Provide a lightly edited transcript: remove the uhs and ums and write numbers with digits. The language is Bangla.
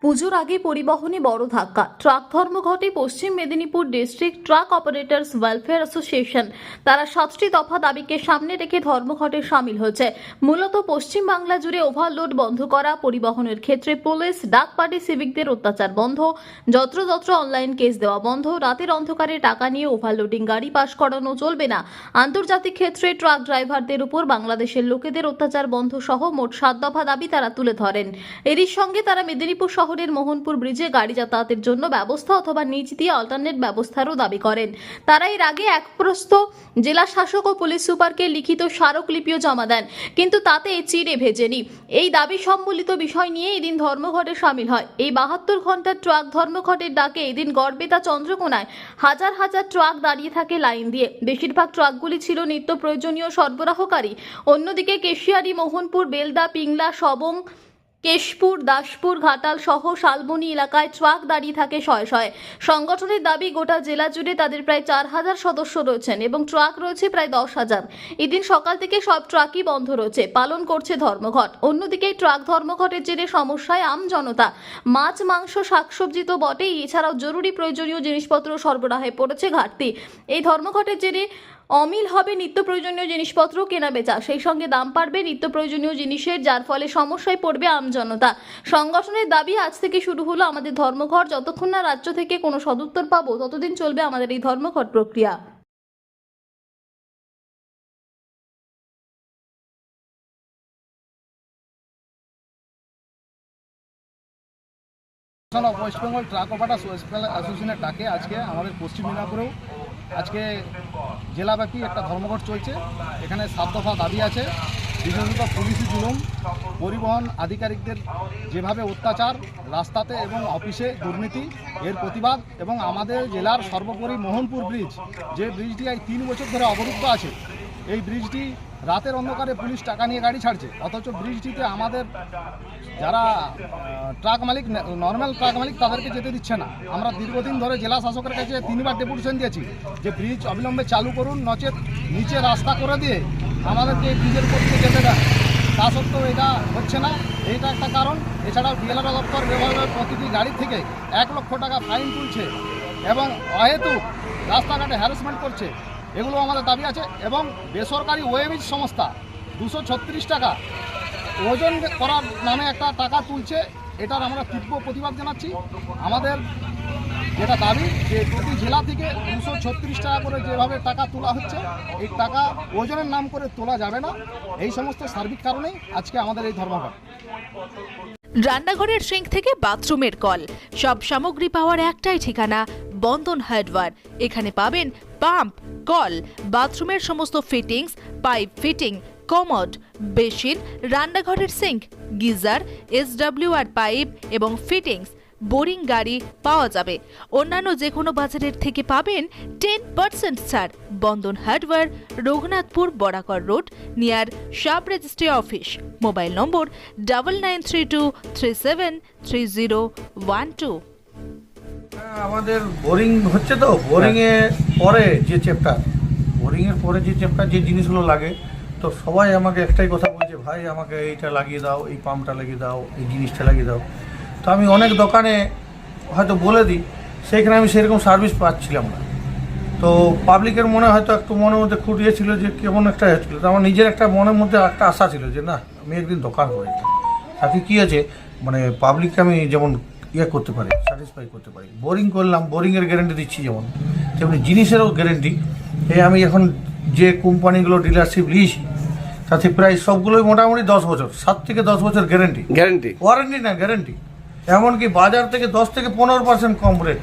পুজোর আগে পরিবহনে বড় ধাক্কা। ট্রাক ধর্মঘটে পশ্চিম Medinipur district truck operators welfare association তারা 7টি দফা দাবিকে সামনে রেখে ধর্মঘটে সামিল হয়েছে। মূলত পশ্চিম বাংলা জুড়ে ওভারলোড বন্ধ করা, পরিবহনের ক্ষেত্রে পুলিশ ডাক পার্টি সিভিকদের অত্যাচার বন্ধ, যত্রতত্র অনলাইন কেস দেওয়া বন্ধ, রাতের অন্ধকারে টাকা নিয়ে ওভারলোডিং গাড়ি পাস করানো চলবে না, আন্তর্জাতিক ক্ষেত্রে ট্রাক ড্রাইভারদের উপর বাংলাদেশের লোকেদের অত্যাচার বন্ধ সহ মোট 7 দফা দাবি তারা তুলে ধরেন। এরই সঙ্গে তারা মেদিনীপুর শহরের মোহনপুর ব্রিজে গাড়ি যাতায়াতের জন্য ব্যবস্থা অথবা নিচ দিয়ে অল্টারনেট ব্যবস্থারও দাবি করেন। তারা এর আগে একপ্রস্ত জেলা শাসক ও পুলিশ সুপারকে লিখিত স্মারকলিপিও জমা দেন, কিন্তু তাতে চিড়ে ভেজেনি। এই দাবি সম্বলিত বিষয় নিয়ে এদিন ধর্মঘটে সামিল হয়। এই 72 ঘন্টার ট্রাক ধর্মঘটের ডাকে এদিন গড়বেতা চন্দ্রকোনায় হাজার হাজার ট্রাক দাঁড়িয়ে থাকে লাইন দিয়ে। বেশিরভাগ ট্রাকগুলি ছিল নিত্য প্রয়োজনীয় সরবরাহকারী। অন্যদিকে কেশিয়ারি, মোহনপুর, বেলদা, পিংলা, সবং, কেশপুর, দাসপুর, ঘাটাল সহ শালবনী এলাকায় ট্রাক দাঁড়িয়ে থাকে শয়ে শয়ে। সংগঠনের দাবি, গোটা জেলা জুড়ে তাদের প্রায় 4000 সদস্য রয়েছেন এবং ট্রাক রয়েছে প্রায় 10,000। এদিন সকাল থেকে সব ট্রাকই বন্ধ রয়েছে, পালন করছে ধর্মঘট। অন্যদিকে ট্রাক ধর্মঘটের জেরে সমস্যায় আম জনতা। মাছ, মাংস, শাকসবজি তো বটেই, এছাড়াও জরুরি প্রয়োজনীয় জিনিসপত্র সরবরাহে পড়েছে ঘাটতি। এই ধর্মঘটের জেরে অমিল হবে নিত্য প্রয়োজনীয় জিনিসপত্র কেনা বেচা, সেই সঙ্গে দাম বাড়বে নিত্য প্রয়োজনীয় জিনিসের, যার ফলে সমস্যায় পড়বে আমজনতা। সংগঠনের দাবি, আজ থেকে শুরু হলো আমাদের ধর্মঘট। যতক্ষণ না রাজ্য থেকে কোনো সদুত্তর পাবো ততদিন চলবে আমাদের এই ধর্মঘট প্রক্রিয়া। West Bengal truck operators welfare অ্যাসোসিয়েশনের ডাকে আজকে আমাদের পশ্চিম মেদিনীপুরেও আজকে জেলাব্যাপী একটা ধর্মঘট চলছে। এখানে 7 দফা দাবি আছে। বিশেষত পুলিশি জুলুম, পরিবহন আধিকারিকদের যেভাবে অত্যাচার, রাস্তাতে এবং অফিসে দুর্নীতি, এর প্রতিবাদ, এবং আমাদের জেলার সর্বোপরি মোহনপুর ব্রিজ, যে ব্রিজটি এই 3 বছর ধরে অবরুদ্ধ আছে। এই ব্রিজটি রাতের অন্ধকারে পুলিশ টাকা নিয়ে গাড়ি ছাড়ছে, অথচ ব্রিজটিতে আমাদের যারা ট্রাক মালিক, নর্মাল ট্রাক মালিক, তাদেরকে যেতে দিচ্ছে না। আমরা দীর্ঘদিন ধরে জেলা শাসকের কাছে 3বার ডেপুটেশন দিয়েছি যে ব্রিজ অবিলম্বে চালু করুন, নচেত নিচে রাস্তা করে দিয়ে আমাদেরকে ব্রিজের উপর দিয়ে যেতে দেন। তা সত্ত্বেও এটা হচ্ছে না, এইটা একটা কারণ। এছাড়াও ডিএলআর দপ্তর ব্যবহারের প্রতিটি গাড়ি থেকে 1 লক্ষ টাকা ফাইন তুলছে এবং অহেতুক রাস্তাঘাটে হ্যারাসমেন্ট করছে। এগুলো আমাদের দাবি আছে। এবং বেসরকারি ওয়েবিজ সংস্থা 236 টাকা ওজন করার নামে একটা টাকা তুলছে। এটার আমরা তীব্র প্রতিবাদ জানাচ্ছি। আমাদের যেটা দাবি, যে প্রতি জেলা থেকে 236 টাকা করে যেভাবে টাকা তোলা হচ্ছে, এই টাকা ওজনের নাম করে তোলা যাবে না। এই সমস্ত সার্বিক কারণেই আজকে আমাদের এই ধর্মঘট। রান্নাঘরের সিঙ্ক থেকে বাথরুমের কল, সব সামগ্রী পাওয়ার একটাই ঠিকানা, বন্ধন হার্ডওয়্যার। এখানে পাবেন পাম্প, কল, বাথরুমের সমস্ত fittings, pipe fitting, commode, basin, রান্নাঘরের সিঙ্ক, গিজার, SWR পাইপ এবং ফিটিংস, বোরিং গাড়ি পাওয়া যাবে। অন্যান্য যে কোনো বাজারের থেকে পাবেন 10% ছাড়। Bandhan hardware, Raghunathpur, Barakar road, near sub registry office. Mobile number 9932373012। আমাদের বোরিং হচ্ছে, তো বোরিংয়ে পরে যে চ্যাপ্টার, যে জিনিসগুলো লাগে, তো সবাই আমাকে একটাই কথা বলছে, ভাই আমাকে এইটা লাগিয়ে দাও, এই পাম্পটা লাগিয়ে দাও, এই জিনিসটা লাগিয়ে দাও। তো আমি অনেক দোকানে হয়তো বলে দিই, সেইখানে আমি সেরকম সার্ভিস পাচ্ছিলাম না। তো পাবলিকের মনে হয়তো একটু মনের মধ্যে খুঁটিয়ে ছিল যে কেমন একটা হচ্ছিলো। তো আমার নিজের একটা মনের মধ্যে একটা আশা ছিল যে না, আমি একদিন দোকান করি, তাকে কী আছে, মানে পাবলিককে আমি যেমন করতে পারি, স্যাটিসফাই করতে পারি। বোরিং করলাম, বোরিংয়ের গ্যারেন্টি দিচ্ছি, তেমনি জিনিসেরও গ্যারেন্টি। আমি এখন যে কোম্পানিগুলো ডিলারশিপ নিয়েছি, তাতে প্রায় সবগুলোই মোটামুটি 10 বছর, 7 থেকে 10 বছর গ্যারেন্টি, ওয়ারেন্টি না গ্যারেন্টি। এমনকি বাজার থেকে 10 থেকে 15% কম রেট।